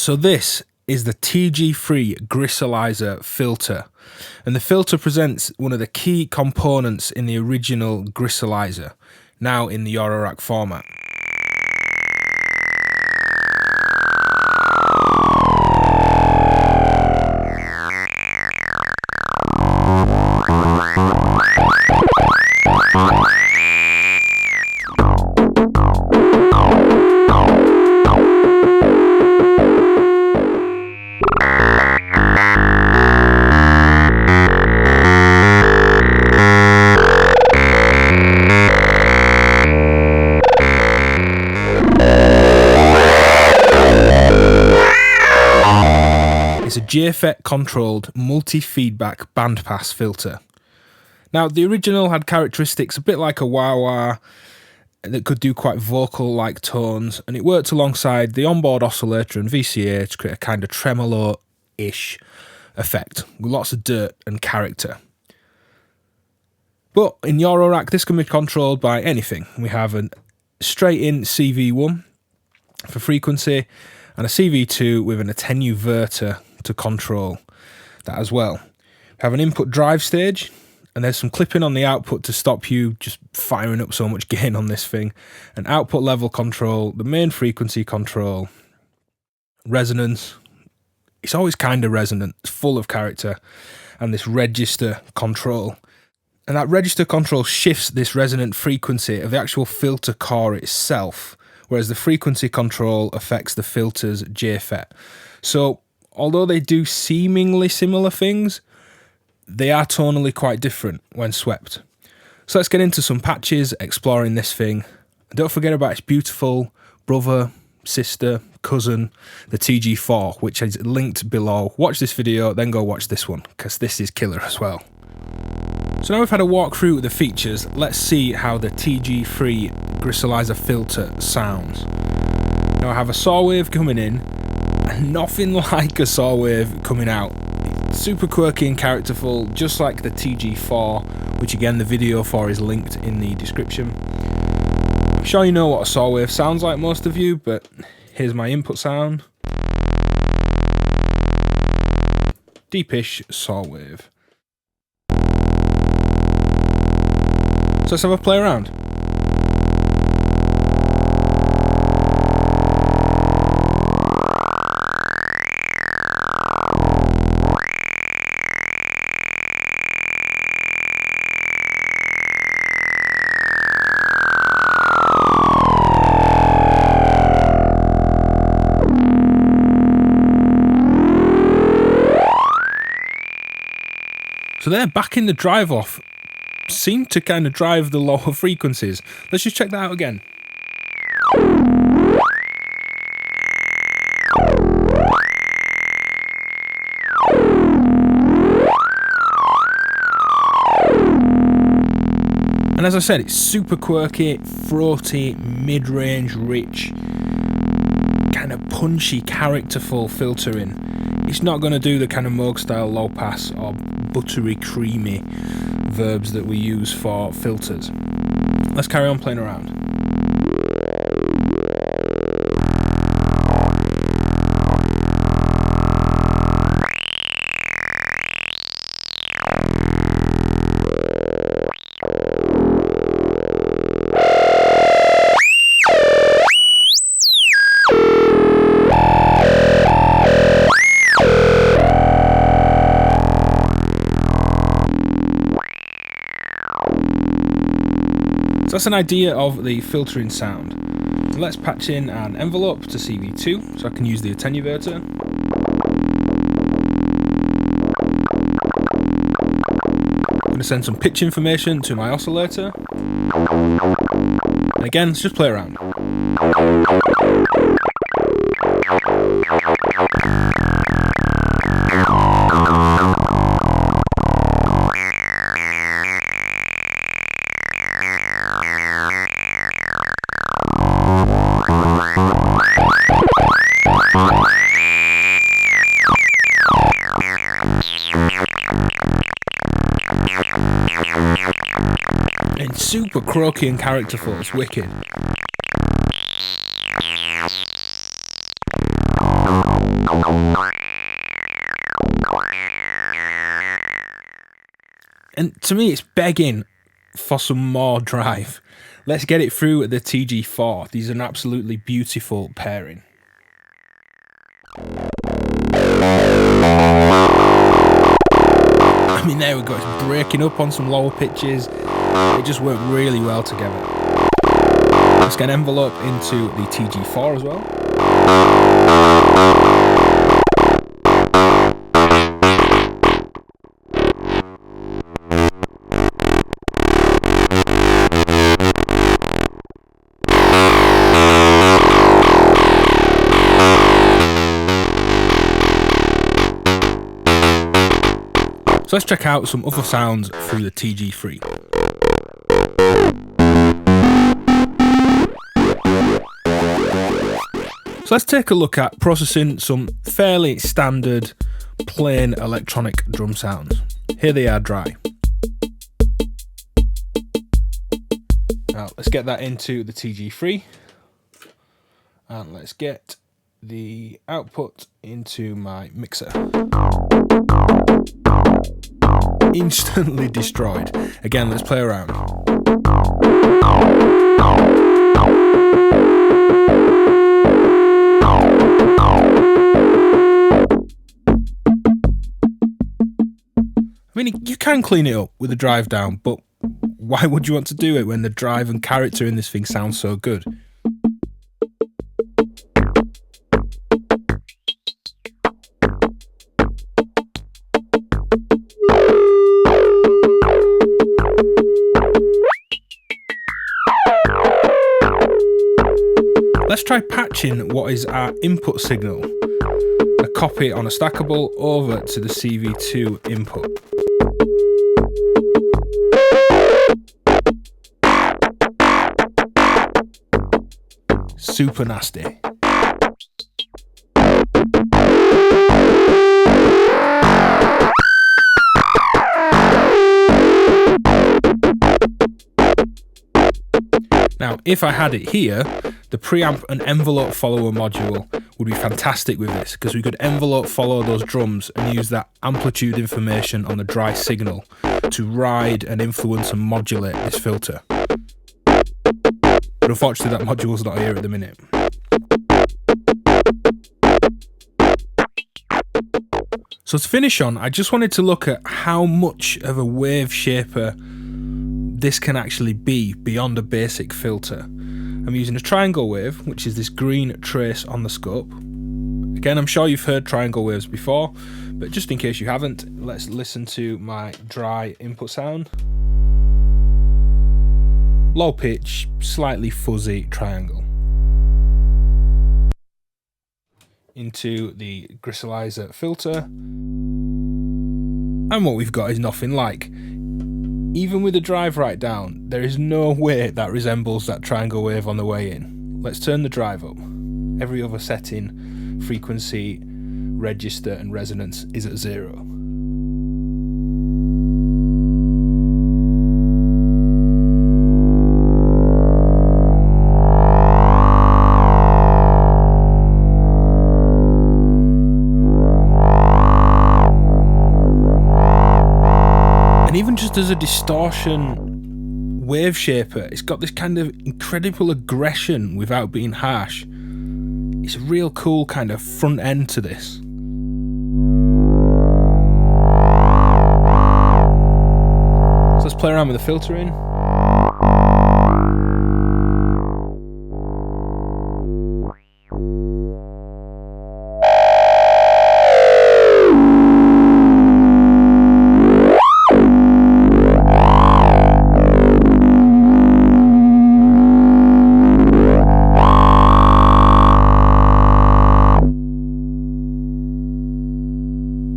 So this is the TG3 Gristleizer filter, and the filter presents one of the key components in the original Gristleizer, now in the Eurorack format. It's a JFET controlled multi-feedback bandpass filter. Now the original had characteristics a bit like a wah-wah that could do quite vocal-like tones, and it worked alongside the onboard oscillator and VCA to create a kind of tremolo-ish effect with lots of dirt and character. But in Eurorack this can be controlled by anything. We have a straight-in CV1 for frequency and a CV2 with an attenuverter to control that as well. We have an input drive stage, and there's some clipping on the output to stop you just firing up so much gain on this thing. An output level control, the main frequency control, resonance. It's always kind of resonant, it's full of character, and this register control. And that register control shifts this resonant frequency of the actual filter core itself, whereas the frequency control affects the filter's JFET. So although they do seemingly similar things, they are tonally quite different when swept. So let's get into some patches exploring this thing. And don't forget about its beautiful brother, sister, cousin, the TG4, which is linked below. Watch this video, then go watch this one, because this is killer as well. So now we've had a walk through the features, let's see how the TG3 Gristleizer filter sounds. Now I have a saw wave coming in, and nothing like a saw wave coming out. It's super quirky and characterful, just like the TG4, which again the video for is linked in the description. I'm sure you know what a saw wave sounds like, most of you, but here's my input sound. Deepish saw wave. So let's have a play around. So there, backing the drive off seemed to kind of drive the lower frequencies. Let's just check that out again. And as I said, it's super quirky, throaty, mid-range, rich, kind of punchy, characterful filtering. It's not going to do the kind of Moog style low pass or buttery, creamy verbs that we use for filters. Let's carry on playing around. So that's an idea of the filtering sound. So let's patch in an envelope to CV2 so I can use the attenuverter. I'm going to send some pitch information to my oscillator. And again, let's just play around. And super croaky and characterful, it's wicked. And to me, it's begging for some more drive. Let's get it through at the TG4. These are an absolutely beautiful pairing. I mean, there we go. It's breaking up on some lower pitches. It just worked really well together. Let's get an envelope into the TG4 as well. So let's check out some other sounds through the TG3. So let's take a look at processing some fairly standard plain electronic drum sounds. Here they are dry. Now let's get that into the TG3 and let's get the output into my mixer. Instantly destroyed. Again, let's play around. I mean, you can clean it up with the drive down, but why would you want to do it when the drive and character in this thing sounds so good? Let's try patching what is our input signal, a copy on a stackable, over to the CV2 input. Super nasty. Now, if I had it here, the preamp and envelope follower module would be fantastic with this, because we could envelope follow those drums and use that amplitude information on the dry signal to ride and influence and modulate this filter. But unfortunately that module's not here at the minute. So to finish on, I just wanted to look at how much of a wave shaper this can actually be beyond a basic filter. I'm using a triangle wave, which is this green trace on the scope. Again, I'm sure you've heard triangle waves before, but just in case you haven't, let's listen to my dry input sound. Low pitch, slightly fuzzy triangle. Into the Gristleizer filter. And what we've got is nothing like. Even with the drive right down, there is no way that resembles that triangle wave on the way in. Let's turn the drive up. Every other setting, frequency, register and resonance is at 0. And even just as a distortion wave shaper, it's got this kind of incredible aggression without being harsh. It's a real cool kind of front end to this. So let's play around with the filtering.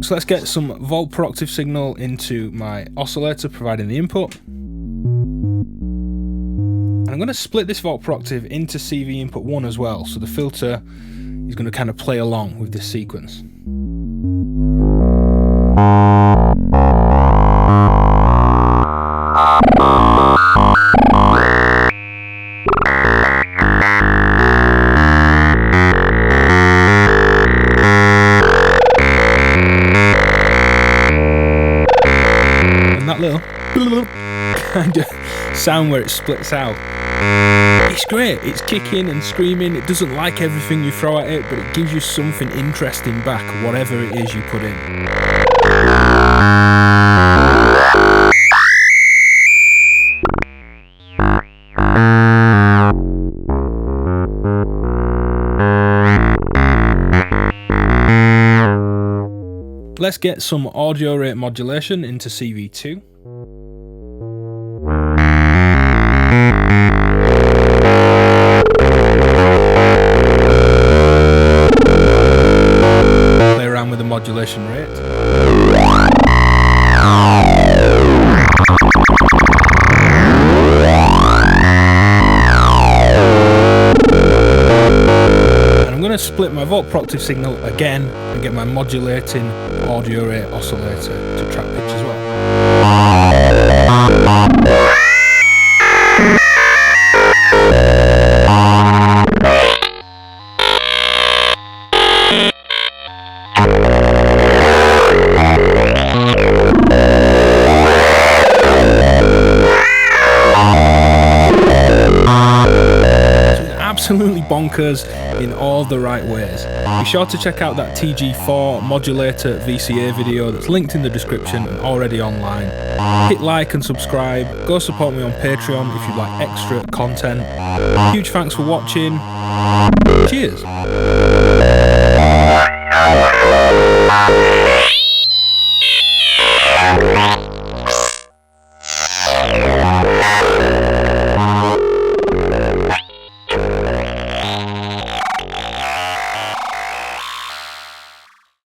So let's get some volt per octave signal into my oscillator providing the input. And I'm going to split this volt per octave into CV input 1 as well, so the filter is going to kind of play along with this sequence. That little. kind of sound where it splits out. It's great, it's kicking and screaming, it doesn't like everything you throw at it, but it gives you something interesting back, whatever it is you put in. Let's get some audio rate modulation into CV2. Play around with the modulation rate. And I'm going to split my volt proctive signal again and get my modulating audio rate oscillator to track pitch as well. Absolutely bonkers in all the right ways. Be sure to check out that TG3 modulator VCA video that's linked in the description and already online. Hit like and subscribe. Go support me on Patreon if you'd like extra content. Huge thanks for watching. Cheers.